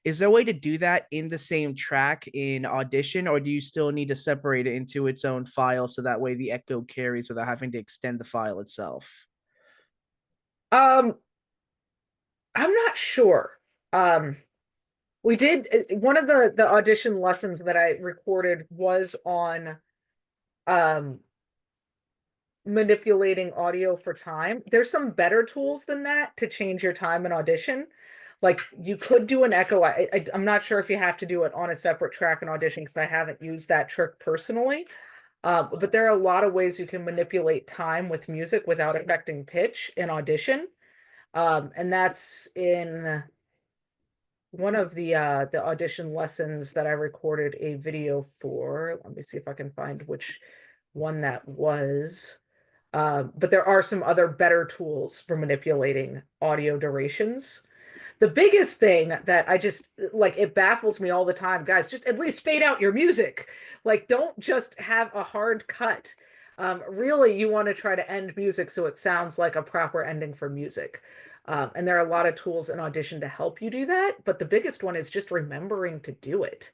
Is there a way to do that in the same track in Audition, or do you still need to separate it into its own file so that way the echo carries without having to extend the file itself? I'm not sure. We did one of the Audition lessons that I recorded was on manipulating audio for time. There's some better tools than that to change your time in Audition. Like, you could do an echo. I'm not sure if you have to do it on a separate track in Audition, because I haven't used that trick personally. But there are a lot of ways you can manipulate time with music without affecting pitch in Audition. And that's in one of the Audition lessons that I recorded a video for. Let me see if I can find which one that was. But there are some other better tools for manipulating audio durations. The biggest thing that I just like, it baffles me all the time, guys, just at least fade out your music. Like, don't just have a hard cut. Really, you want to try to end music so it sounds like a proper ending for music. And there are a lot of tools in Audition to help you do that, but the biggest one is just remembering to do it.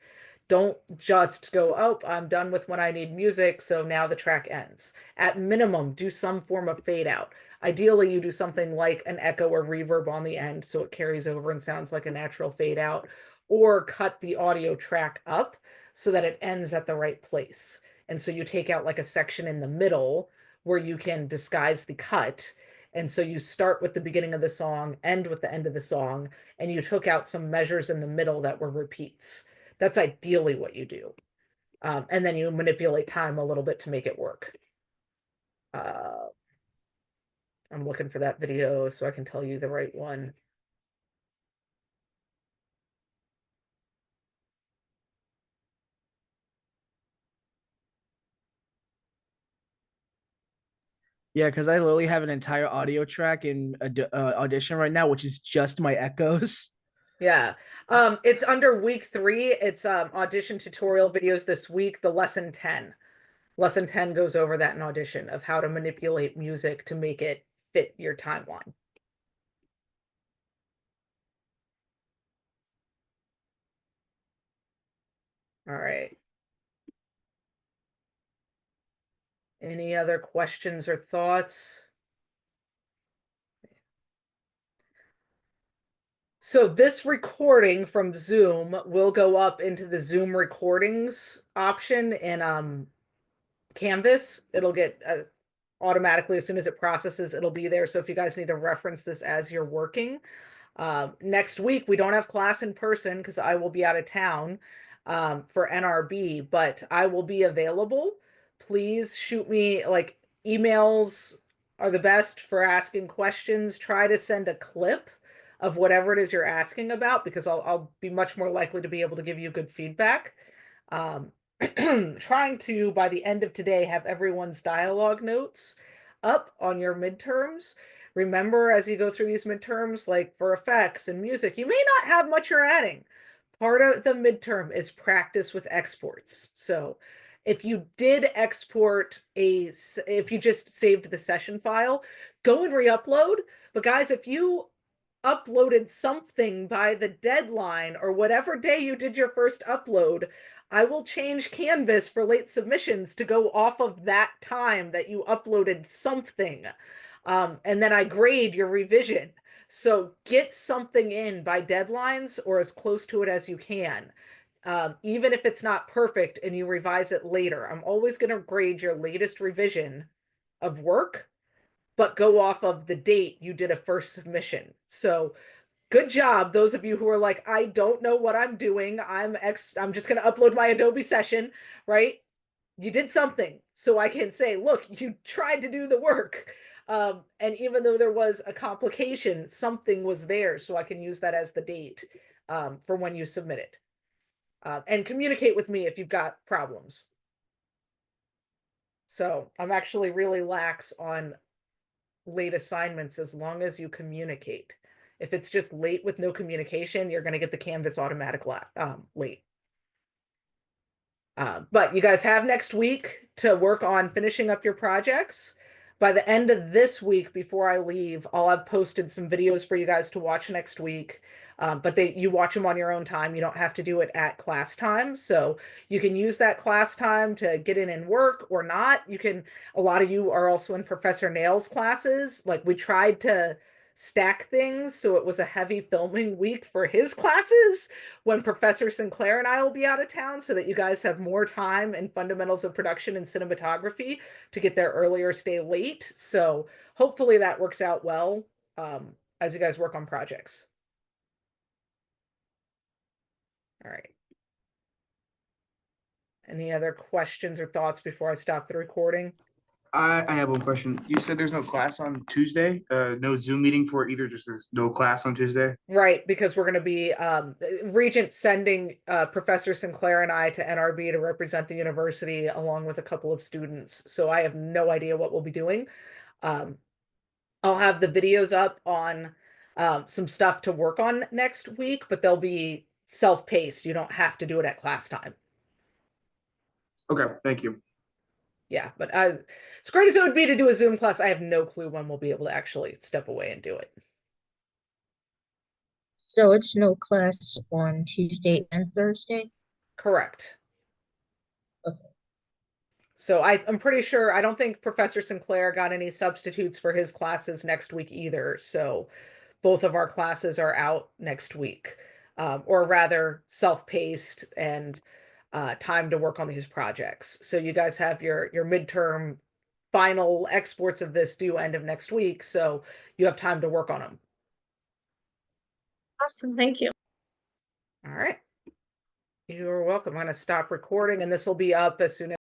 Don't just go, oh, I'm done with when I need music, so now the track ends. At minimum, do some form of fade out. Ideally, you do something like an echo or reverb on the end so it carries over and sounds like a natural fade out, or cut the audio track up so that it ends at the right place. And so you take out like a section in the middle where you can disguise the cut. And so you start with the beginning of the song, end with the end of the song, and you took out some measures in the middle that were repeats. That's ideally what you do. And then you manipulate time a little bit to make it work. I'm looking for that video so I can tell you the right one. Yeah, because I literally have an entire audio track in Audition right now, which is just my echoes. Yeah. It's under week 3. It's audition tutorial videos this week, the lesson 10. Lesson 10 goes over that in Audition of how to manipulate music to make it fit your timeline. All right. Any other questions or thoughts? So this recording from Zoom will go up into the Zoom recordings option in Canvas. It'll get automatically, as soon as it processes, it'll be there. So if you guys need to reference this as you're working. Next week, we don't have class in person because I will be out of town for NRB, but I will be available. Please shoot me, like, emails are the best for asking questions. Try to send a clip of whatever it is you're asking about because I'll be much more likely to be able to give you good feedback. Trying to, by the end of today, have everyone's dialogue notes up on your midterms. Remember, as you go through these midterms, like for effects and music, you may not have much you're adding. Part of the midterm is practice with exports. So if you did export if you just saved the session file, go and re-upload. But guys, if you uploaded something by the deadline or whatever day you did your first upload, I will change Canvas for late submissions to go off of that time that you uploaded something. And then I grade your revision. So get something in by deadlines or as close to it as you can. Even if it's not perfect and you revise it later, I'm always going to grade your latest revision of work, but go off of the date you did a first submission. So good job, those of you who are like, I don't know what I'm doing. I'm just going to upload my Adobe session, right? You did something. So I can say, look, you tried to do the work. And even though there was a complication, something was there. So I can use that as the date for when you submit it. And communicate with me if you've got problems. So I'm actually really lax on late assignments as long as you communicate. If it's just late with no communication, you're going to get the Canvas automatic late. But you guys have next week to work on finishing up your projects. By the end of this week, before I leave, I'll have posted some videos for you guys to watch next week. But you watch them on your own time. You don't have to do it at class time. So you can use that class time to get in and work or not. A lot of you are also in Professor Nail's classes. Like, we tried to stack things so it was a heavy filming week for his classes when Professor Sinclair and I will be out of town, so that you guys have more time in fundamentals of production and cinematography to get there earlier, stay late. So hopefully that works out well as you guys work on projects. All right. Any other questions or thoughts before I stop the recording? I have one question. You said there's no class on Tuesday, no Zoom meeting for either, just there's no class on Tuesday? Right, because we're going to be Regent sending Professor Sinclair and I to NRB to represent the university along with a couple of students. So I have no idea what we'll be doing. I'll have the videos up on some stuff to work on next week, but they'll be self-paced. You don't have to do it at class time. Okay, thank you. Yeah, but as great as it would be to do a Zoom class, I have no clue when we'll be able to actually step away and do it. So it's no class on Tuesday and Thursday? Correct. Okay. So I'm pretty sure, I don't think Professor Sinclair got any substitutes for his classes next week either. So both of our classes are out next week, or rather self-paced and time to work on these projects. So you guys have your midterm final exports of this due end of next week. So you have time to work on them. Awesome, thank you. All right. You're welcome. I'm going to stop recording and this will be up as soon as